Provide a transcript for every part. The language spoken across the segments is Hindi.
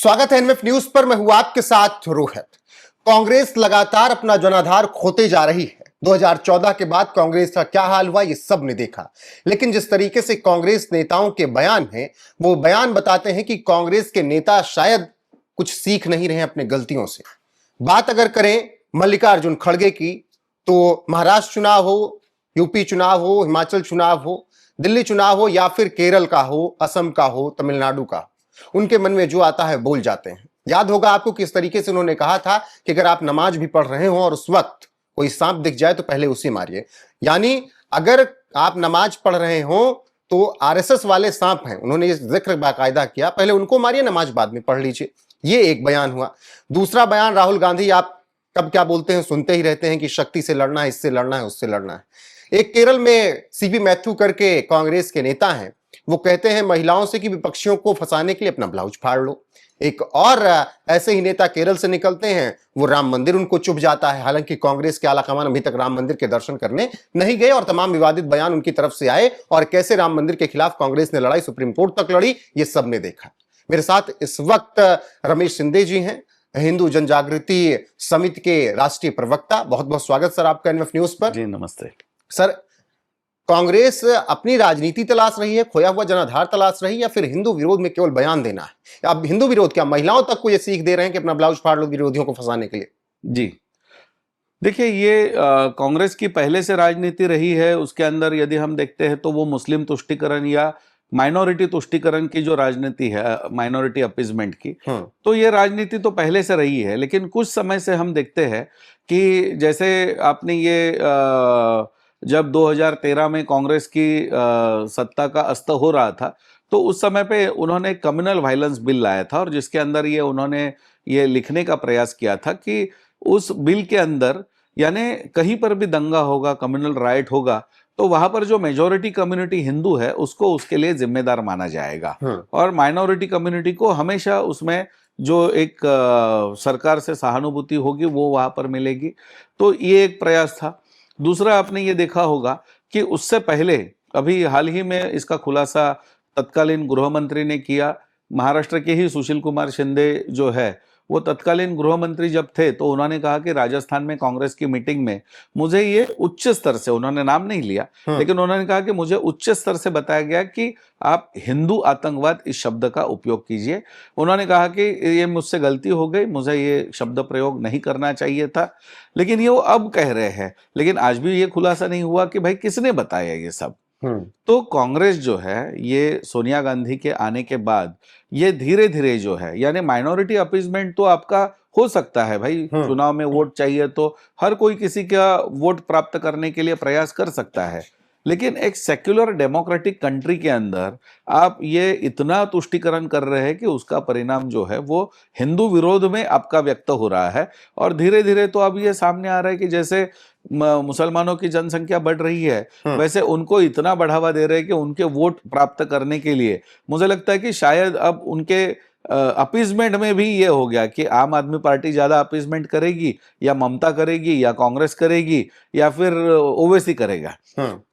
स्वागत है एनएफ न्यूज पर। मैं हूं आपके साथ रोहित। कांग्रेस लगातार अपना जनाधार खोते जा रही है। 2014 के बाद कांग्रेस का क्या हाल हुआ ये सब ने देखा, लेकिन जिस तरीके से कांग्रेस नेताओं के बयान हैं, वो बयान बताते हैं कि कांग्रेस के नेता शायद कुछ सीख नहीं रहे अपने गलतियों से। बात अगर करें मल्लिकार्जुन खड़गे की, तो महाराष्ट्र चुनाव हो, यूपी चुनाव हो, हिमाचल चुनाव हो, दिल्ली चुनाव हो या फिर केरल का हो, असम का हो, तमिलनाडु का, उनके मन में जो आता है बोल जाते हैं। याद होगा आपको किस तरीके से उन्होंने कहा था कि अगर आप नमाज भी पढ़ रहे हो और उस वक्त कोई सांप दिख जाए तो पहले उसे मारिए। यानी अगर आप नमाज पढ़ रहे हो तो आरएसएस वाले सांप हैं, उन्होंने ये जिक्र बाकायदा किया, पहले उनको मारिए, नमाज बाद में पढ़ लीजिए। ये एक बयान हुआ। दूसरा बयान राहुल गांधी, आप कब क्या बोलते हैं सुनते ही रहते हैं कि शक्ति से लड़ना है, इससे लड़ना है, उससे लड़ना है। एक केरल में सीबी मैथ्यू करके कांग्रेस के नेता हैं, वो कहते हैं महिलाओं से कि विपक्षियों को फंसाने के लिए अपना ब्लाउज फाड़ लो। एक और ऐसे ही नेता केरल से निकलते हैं, वो राम मंदिर उनको चुभ जाता है। हालांकि कांग्रेस के आलाकमान अभी तक राम मंदिर के दर्शन करने नहीं गए और तमाम विवादित बयान उनकी तरफ से आए और कैसे राम मंदिर के खिलाफ कांग्रेस ने लड़ाई सुप्रीम कोर्ट तक लड़ी, ये सब ने देखा। मेरे साथ इस वक्त रमेश शिंदे जी हैं, हिंदू जन जागृति समिति के राष्ट्रीय प्रवक्ता। बहुत बहुत स्वागत सर आपका एनएफ न्यूज पर। जी नमस्ते सर, कांग्रेस अपनी राजनीति तलाश रही है, खोया हुआ जनाधार तलाश रही है, या फिर हिंदू विरोध में केवल बयान देना है? अब हिंदू विरोध क्या महिलाओं तक को ये सीख दे रहे हैं कि अपना ब्लाउज फाड़ लो विरोधियों को फंसाने के लिए? जी देखिए, ये कांग्रेस की पहले से राजनीति रही है। उसके अंदर यदि हम देखते हैं तो वो मुस्लिम तुष्टीकरण या माइनॉरिटी तुष्टीकरण की जो राजनीति है, माइनॉरिटी अपीजमेंट की, तो ये राजनीति तो पहले से रही है। लेकिन कुछ समय से हम देखते हैं कि जैसे आपने ये जब 2013 में कांग्रेस की सत्ता का अस्त हो रहा था, तो उस समय पे उन्होंने कम्युनल वायलेंस बिल लाया था और जिसके अंदर ये उन्होंने ये लिखने का प्रयास किया था कि उस बिल के अंदर यानी कहीं पर भी दंगा होगा, कम्युनल राइट होगा, तो वहां पर जो मेजॉरिटी कम्युनिटी हिंदू है उसको उसके लिए जिम्मेदार माना जाएगा और माइनॉरिटी कम्युनिटी को हमेशा उसमें जो एक सरकार से सहानुभूति होगी वो वहां पर मिलेगी। तो ये एक प्रयास था। दूसरा, आपने ये देखा होगा कि उससे पहले अभी हाल ही में इसका खुलासा तत्कालीन गृह मंत्री ने किया। महाराष्ट्र के ही सुशील कुमार शिंदे जो है, वो तत्कालीन गृह मंत्री जब थे तो उन्होंने कहा कि राजस्थान में कांग्रेस की मीटिंग में मुझे ये उच्च स्तर से, उन्होंने नाम नहीं लिया, लेकिन उन्होंने कहा कि मुझे उच्च स्तर से बताया गया कि आप हिंदू आतंकवाद इस शब्द का उपयोग कीजिए। उन्होंने कहा कि ये मुझसे गलती हो गई, मुझे ये शब्द प्रयोग नहीं करना चाहिए था। लेकिन ये वो अब कह रहे हैं, लेकिन आज भी ये खुलासा नहीं हुआ कि भाई किसने बताया ये सब। तो कांग्रेस जो है, ये सोनिया गांधी के आने के बाद ये धीरे धीरे जो है, यानी माइनॉरिटी अपीजमेंट तो आपका हो सकता है भाई, चुनाव में वोट चाहिए तो हर कोई किसी का वोट प्राप्त करने के लिए प्रयास कर सकता है, लेकिन एक सेक्युलर डेमोक्रेटिक कंट्री के अंदर आप ये इतना तुष्टीकरण कर रहे हैं कि उसका परिणाम जो है वो हिंदू विरोध में आपका व्यक्त हो रहा है। और धीरे धीरे तो अब ये सामने आ रहा है कि जैसे मुसलमानों की जनसंख्या बढ़ रही है, वैसे उनको इतना बढ़ावा दे रहे हैं कि उनके वोट प्राप्त करने के लिए मुझे लगता है कि शायद अब उनके अपीजमेंट में भी ये हो गया कि आम आदमी पार्टी ज्यादा अपीजमेंट करेगी या ममता करेगी या कांग्रेस करेगी या फिर ओवैसी करेगा।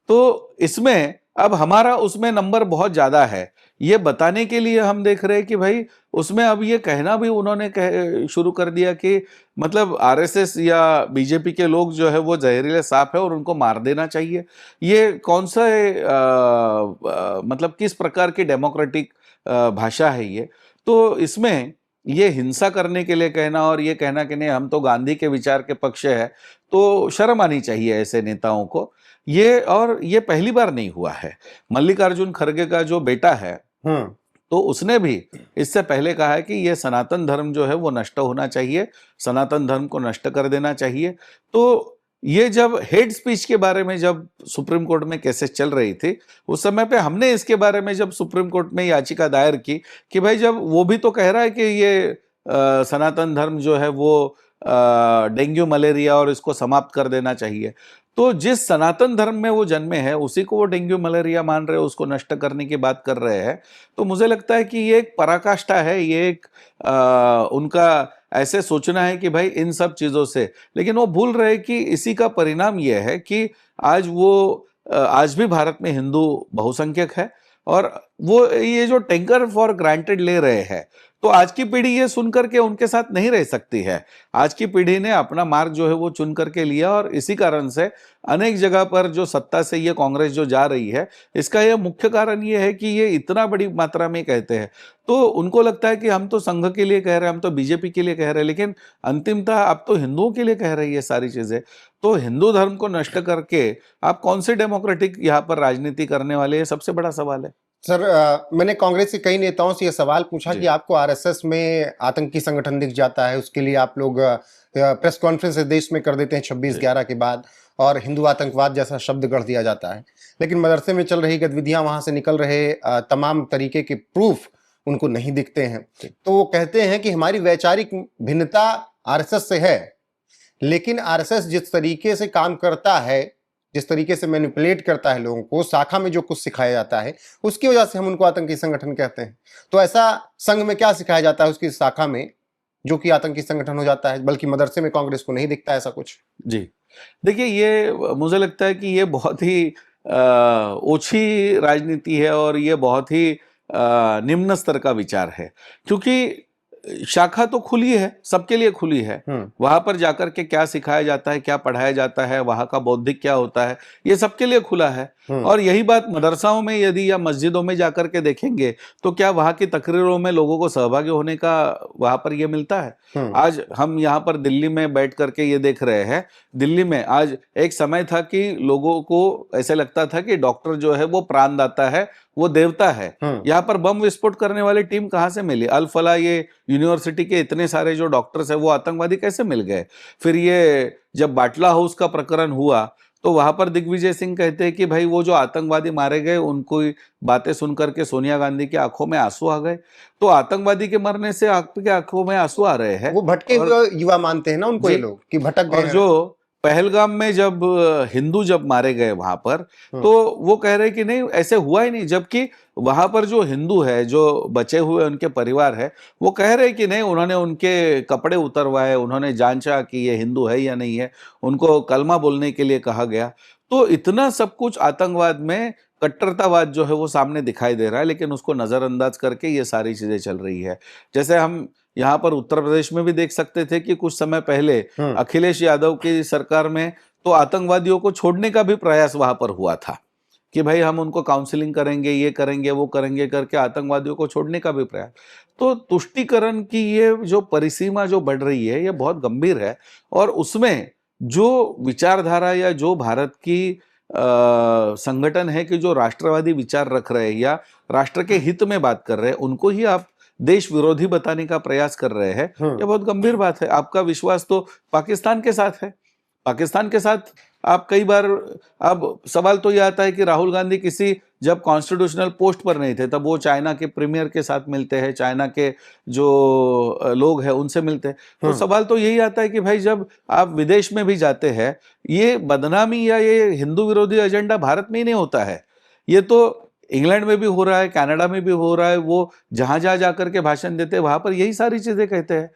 तो इसमें अब हमारा उसमें नंबर बहुत ज्यादा है, ये बताने के लिए हम देख रहे हैं कि भाई उसमें अब ये कहना भी उन्होंने शुरू कर दिया कि मतलब आरएसएस या बीजेपी के लोग जो है वो जहरीले सांप है और उनको मार देना चाहिए। ये कौन सा मतलब किस प्रकार की डेमोक्रेटिक भाषा है ये? तो इसमें ये हिंसा करने के लिए कहना और ये कहना कि नहीं हम तो गांधी के विचार के पक्ष है, तो शर्म आनी चाहिए ऐसे नेताओं को। ये पहली बार नहीं हुआ है। मल्लिकार्जुन खड़गे का जो बेटा है, तो उसने भी इससे पहले कहा है कि ये सनातन धर्म जो है वो नष्ट होना चाहिए, सनातन धर्म को नष्ट कर देना चाहिए। तो ये जब हेड स्पीच के बारे में जब सुप्रीम कोर्ट में केसेस चल रही थी, उस समय पे हमने इसके बारे में जब सुप्रीम कोर्ट में याचिका दायर की कि भाई जब वो भी तो कह रहा है कि ये सनातन धर्म जो है वो डेंगू मलेरिया और इसको समाप्त कर देना चाहिए, तो जिस सनातन धर्म में वो जन्मे हैं उसी को वो डेंगू मलेरिया मान रहे हैं, उसको नष्ट करने की बात कर रहे हैं। तो मुझे लगता है कि ये एक पराकाष्ठा है, ये एक उनका ऐसे सोचना है कि भाई इन सब चीजों से, लेकिन वो भूल रहे कि इसी का परिणाम ये है कि आज भी भारत में हिंदू बहुसंख्यक है और वो ये जो टेकर फॉर ग्रांटेड ले रहे हैं, तो आज की पीढ़ी ये सुन करके उनके साथ नहीं रह सकती है। आज की पीढ़ी ने अपना मार्ग जो है वो चुन करके लिया, और इसी कारण से अनेक जगह पर जो सत्ता से ये कांग्रेस जो जा रही है, इसका यह मुख्य कारण ये है कि ये इतना बड़ी मात्रा में कहते हैं। तो उनको लगता है कि हम तो संघ के लिए कह रहे हैं, हम तो बीजेपी के लिए कह रहे हैं, लेकिन अंतिमतः आप तो हिंदुओं के लिए कह रही है सारी चीजें। तो हिंदू धर्म को नष्ट करके आप कौन से डेमोक्रेटिक यहाँ पर राजनीति करने वाले, ये सबसे बड़ा सवाल है। सर, मैंने कांग्रेस के कई नेताओं से यह सवाल पूछा जी। कि आपको आरएसएस में आतंकी संगठन दिख जाता है, उसके लिए आप लोग प्रेस कॉन्फ्रेंस देश में कर देते हैं 26/11 के बाद, और हिंदू आतंकवाद जैसा शब्द गढ़ दिया जाता है, लेकिन मदरसे में चल रही गतिविधियां, वहां से निकल रहे तमाम तरीके के प्रूफ उनको नहीं दिखते हैं। तो वो कहते हैं कि हमारी वैचारिक भिन्नता आरएसएस से है, लेकिन आरएसएस जिस तरीके से काम करता है, जिस तरीके से मैनिपुलेट करता है लोगों को, शाखा में जो कुछ सिखाया जाता है, उसकी वजह से हम उनको आतंकी संगठन कहते हैं। तो ऐसा संघ में क्या सिखाया जाता है उसकी शाखा में जो कि आतंकी संगठन हो जाता है, बल्कि मदरसे में कांग्रेस को नहीं दिखता ऐसा कुछ? जी, देखिए, ये मुझे लगता है कि ये बहुत ही ओछी राजनीति है, और ये बहुत ही निम्न स्तर का विचार है, क्योंकि शाखा तो खुली है, सबके लिए खुली है। वहां पर जाकर के क्या सिखाया जाता है, क्या पढ़ाया जाता है, वहां का बौद्धिक क्या होता है, ये सबके लिए खुला है। और यही बात मदरसाओं में यदि या मस्जिदों में जाकर के देखेंगे तो क्या वहां की तकरीरों में लोगों को सहभागी होने का वहां पर ये मिलता है? आज हम यहाँ पर दिल्ली में बैठ करके ये देख रहे हैं, दिल्ली में आज एक समय था कि लोगों को ऐसे लगता था कि डॉक्टर जो है वो प्राणदाता है, वो देवता है। यहाँ पर बम विस्फोट करने वाली टीम कहाँ से मिली? अल फला ये यूनिवर्सिटी के इतने सारे जो डॉक्टर्स है वो आतंकवादी कैसे मिल गए? फिर ये जब बाटला हाउस का प्रकरण हुआ तो वहां पर दिग्विजय सिंह कहते हैं कि भाई वो जो आतंकवादी मारे गए उनको बातें सुन करके सोनिया गांधी की आंखों में आंसू आ गए। तो आतंकवादी के मरने से आपके आंखों में आंसू आ रहे हैं। वो भटके हुए युवा मानते हैं ना उनको ये लोग कि भटक गए और हैं। जो पहलगाम में जब हिंदू जब मारे गए वहां पर, तो वो कह रहे कि नहीं ऐसे हुआ ही नहीं, जबकि वहां पर जो हिंदू है, जो बचे हुए उनके परिवार है, वो कह रहे कि नहीं उन्होंने उनके कपड़े उतरवाए, उन्होंने जांचा कि ये हिंदू है या नहीं है, उनको कलमा बोलने के लिए कहा गया। तो इतना सब कुछ आतंकवाद में कट्टरतावाद जो है वो सामने दिखाई दे रहा है, लेकिन उसको नजरअंदाज करके ये सारी चीजें चल रही है। जैसे हम यहाँ पर उत्तर प्रदेश में भी देख सकते थे कि कुछ समय पहले अखिलेश यादव की सरकार में तो आतंकवादियों को छोड़ने का भी प्रयास वहां पर हुआ था कि भाई हम उनको काउंसलिंग करेंगे, ये करेंगे, वो करेंगे करके आतंकवादियों को छोड़ने का भी प्रयास। तो तुष्टीकरण की ये जो परिसीमा जो बढ़ रही है ये बहुत गंभीर है, और उसमें जो विचारधारा या जो भारत की संगठन है कि जो राष्ट्रवादी विचार रख रहे हैं या राष्ट्र के हित में बात कर रहे हैं, उनको ही आप देश विरोधी बताने का प्रयास कर रहे हैं, ये बहुत गंभीर बात है। आपका विश्वास तो पाकिस्तान के साथ है, पाकिस्तान के साथ आप कई बार, अब सवाल तो यह आता है कि राहुल गांधी किसी जब कॉन्स्टिट्यूशनल पोस्ट पर नहीं थे तब वो चाइना के प्रीमियर के साथ मिलते हैं, चाइना के जो लोग हैं उनसे मिलते हैं। तो सवाल तो यही आता है कि भाई जब आप विदेश में भी जाते हैं, ये बदनामी या ये हिंदू विरोधी एजेंडा भारत में ही नहीं होता है, ये तो इंग्लैंड में भी हो रहा है, कनाडा में भी हो रहा है। वो जहां जहां जाकर के भाषण देते हैं वहां पर यही सारी चीजें कहते हैं।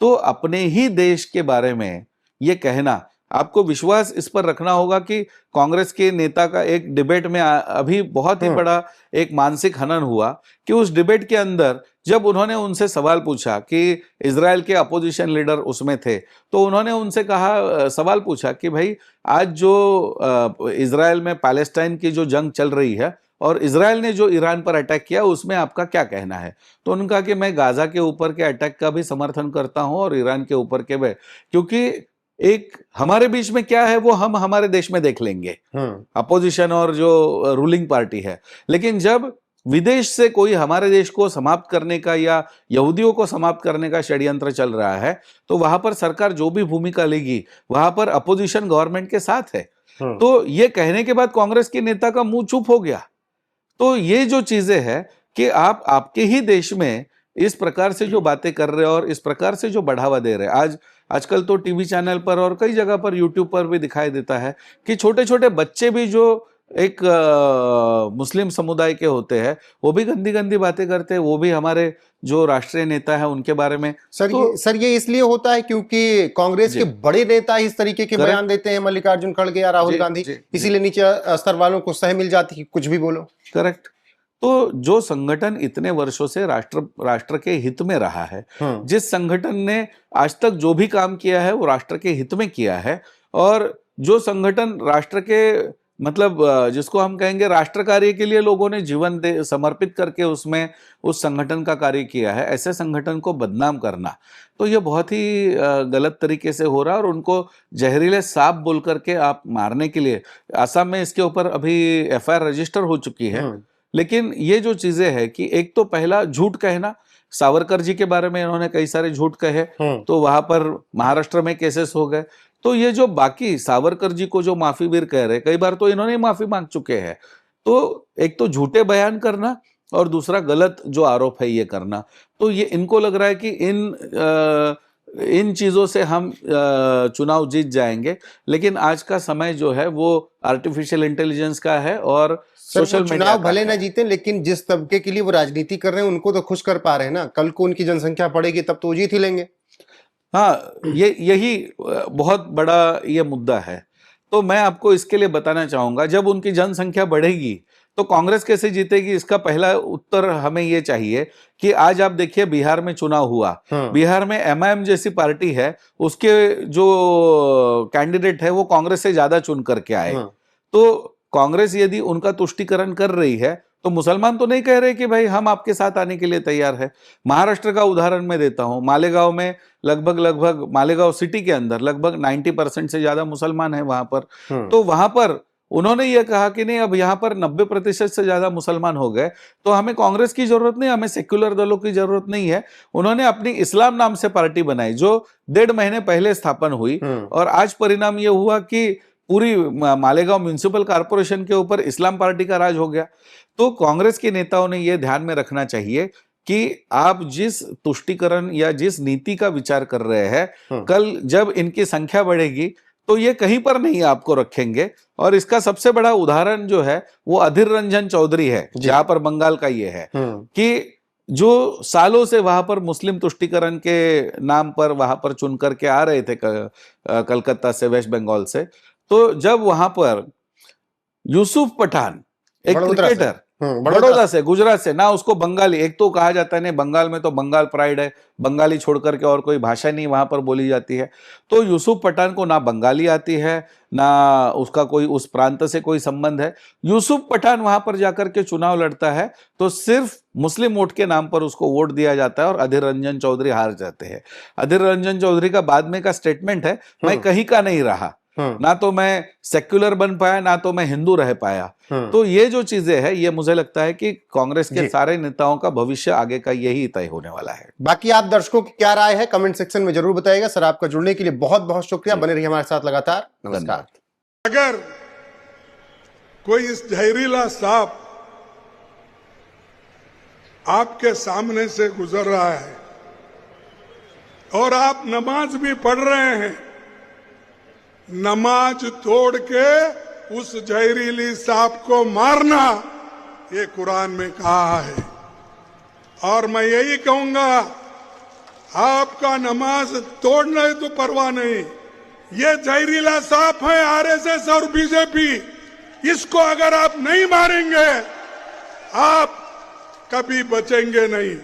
तो अपने ही देश के बारे में ये कहना, आपको विश्वास इस पर रखना होगा कि कांग्रेस के नेता का एक डिबेट में अभी बहुत ही बड़ा एक मानसिक हनन हुआ कि उस डिबेट के अंदर जब उन्होंने उनसे सवाल पूछा कि इजराइल के अपोजिशन लीडर उसमें थे, तो उन्होंने उनसे कहा, सवाल पूछा कि भाई आज जो इजराइल में पैलेस्टाइन की जो जंग चल रही है और इजराइल ने जो ईरान पर अटैक किया उसमें आपका क्या कहना है? तो उन्होंने कहा कि मैं गाजा के ऊपर के अटैक का भी समर्थन करता हूं और ईरान के ऊपर के भी, क्योंकि एक हमारे बीच में क्या है वो हम हमारे देश में देख लेंगे, अपोजिशन और जो रूलिंग पार्टी है। लेकिन जब विदेश से कोई हमारे देश को समाप्त करने का या यहूदियों को समाप्त करने का षड्यंत्र चल रहा है, तो वहां पर सरकार जो भी भूमिका लेगी वहां पर अपोजिशन गवर्नमेंट के साथ है। तो ये कहने के बाद कांग्रेस के नेता का मुंह चुप हो गया। तो ये जो चीजें हैं कि आप आपके ही देश में इस प्रकार से जो बातें कर रहे हो और इस प्रकार से जो बढ़ावा दे रहे हैं, आजकल तो टीवी चैनल पर और कई जगह पर यूट्यूब पर भी दिखाई देता है कि छोटे छोटे बच्चे भी जो एक मुस्लिम समुदाय के होते हैं वो भी गंदी गंदी बातें करते हैं, वो भी हमारे जो राष्ट्रीय नेता है उनके बारे में। सर ये इसलिए होता है क्योंकि कांग्रेस के बड़े नेता इस तरीके के बयान देते हैं, मल्लिकार्जुन खड़गे या राहुल गांधी, इसीलिए नीचे स्तर वालों को सह मिल जाती है कुछ भी बोलो। करेक्ट। तो जो संगठन इतने वर्षों से राष्ट्र के हित में रहा है, जिस संगठन ने आज तक जो भी काम किया है वो राष्ट्र के हित में किया है, और जो संगठन राष्ट्र के मतलब जिसको हम कहेंगे राष्ट्र कार्य के लिए लोगों ने जीवन समर्पित करके उसमें उस संगठन का कार्य किया है, ऐसे संगठन को बदनाम करना तो ये बहुत ही गलत तरीके से हो रहा है। और उनको जहरीले सांप बोल करके आप मारने के लिए, असम में इसके ऊपर अभी एफआईआर रजिस्टर हो चुकी है। लेकिन ये जो चीजें हैं कि एक तो पहला झूठ कहना, सावरकर जी के बारे में इन्होंने कई सारे झूठ कहे, तो वहां पर महाराष्ट्र में केसेस हो गए। तो ये जो बाकी सावरकर जी को जो माफी वीर कह रहे, कई बार तो इन्होंने माफी मांग चुके हैं। तो एक तो झूठे बयान करना और दूसरा गलत जो आरोप है ये करना, तो ये इनको लग रहा है कि इन चीजों से हम चुनाव जीत जाएंगे। लेकिन आज का समय जो है वो आर्टिफिशियल इंटेलिजेंस का है और सोशल मीडिया। चुनाव भले ना जीते, लेकिन जिस तबके के लिए वो राजनीति कर रहे हैं उनको तो खुश कर पा रहे हैं ना। कल को उनकी जनसंख्या बढ़ेगी तब तो वो जीत ही लेंगे। हाँ, यही बहुत बड़ा ये मुद्दा है। तो मैं आपको इसके लिए बताना चाहूंगा, जब उनकी जनसंख्या बढ़ेगी तो कांग्रेस कैसे जीतेगी, इसका पहला उत्तर हमें ये चाहिए कि आज आप देखिए बिहार में चुनाव हुआ, बिहार में एमआईएम जैसी पार्टी है, उसके जो कैंडिडेट है वो कांग्रेस से ज्यादा चुन करके आए। तो कांग्रेस यदि उनका तुष्टीकरण कर रही है तो मुसलमान तो नहीं कह रहे कि भाई हम आपके साथ आने के लिए तैयार है। महाराष्ट्र का उदाहरण मैं देता हूं, मालेगांव में लगभग मालेगांव सिटी के अंदर लगभग 90% से ज्यादा मुसलमान है वहां पर। तो वहां पर उन्होंने ये कहा कि नहीं, अब यहाँ पर 90% से ज्यादा मुसलमान हो गए तो हमें कांग्रेस की जरूरत नहीं, हमें सेक्युलर दलों की जरूरत नहीं है। उन्होंने अपनी इस्लाम नाम से पार्टी बनाई जो 1.5 महीने पहले स्थापन हुई, और आज परिणाम ये हुआ कि पूरी मालेगांव म्युनिसिपल कॉर्पोरेशन के ऊपर इस्लाम पार्टी का राज हो गया। तो कांग्रेस के नेताओं ने यह ध्यान में रखना चाहिए कि आप जिस तुष्टीकरण या जिस नीति का विचार कर रहे हैं, कल जब इनकी संख्या बढ़ेगी तो ये कहीं पर नहीं आपको रखेंगे। और इसका सबसे बड़ा उदाहरण जो है वो अधीर रंजन चौधरी है, जहां पर बंगाल का ये है कि जो सालों से वहां पर मुस्लिम तुष्टीकरण के नाम पर वहां पर चुन करके आ रहे थे कलकत्ता से, वेस्ट बंगाल से। तो जब वहां पर यूसुफ पठान, एक क्रिकेटर बड़ौदा से, गुजरात से, ना उसको बंगाली, एक तो कहा जाता है नहीं बंगाल में तो बंगाल प्राइड है, बंगाली छोड़ करके और कोई भाषा नहीं वहां पर बोली जाती है। तो यूसुफ पठान को ना बंगाली आती है, ना उसका कोई उस प्रांत से कोई संबंध है। यूसुफ पठान वहां पर जाकर के चुनाव लड़ता है तो सिर्फ मुस्लिम वोट के नाम पर उसको वोट दिया जाता है और अधीर रंजन चौधरी हार जाते हैं। अधीर रंजन चौधरी का बाद में का स्टेटमेंट है, मैं कहीं का नहीं रहा, ना तो मैं सेक्युलर बन पाया, ना तो मैं हिंदू रह पाया। तो ये जो चीजें हैं, ये मुझे लगता है कि कांग्रेस के सारे नेताओं का भविष्य आगे का यही तय होने वाला है। बाकी आप दर्शकों की क्या राय है कमेंट सेक्शन में जरूर बताइएगा। सर, आपका जुड़ने के लिए बहुत बहुत शुक्रिया। बने रहिए हमारे साथ लगातार। नमस्कार। अगर कोई इस जहरीला सांप आपके सामने से गुजर रहा है और आप नमाज भी पढ़ रहे हैं, नमाज तोड़ के उस जहरीली सांप को मारना, ये कुरान में कहा है। और मैं यही कहूंगा, आपका नमाज तोड़ना तो परवाह नहीं, ये जहरीला सांप है आरएसएस और बीजेपी, इसको अगर आप नहीं मारेंगे आप कभी बचेंगे नहीं।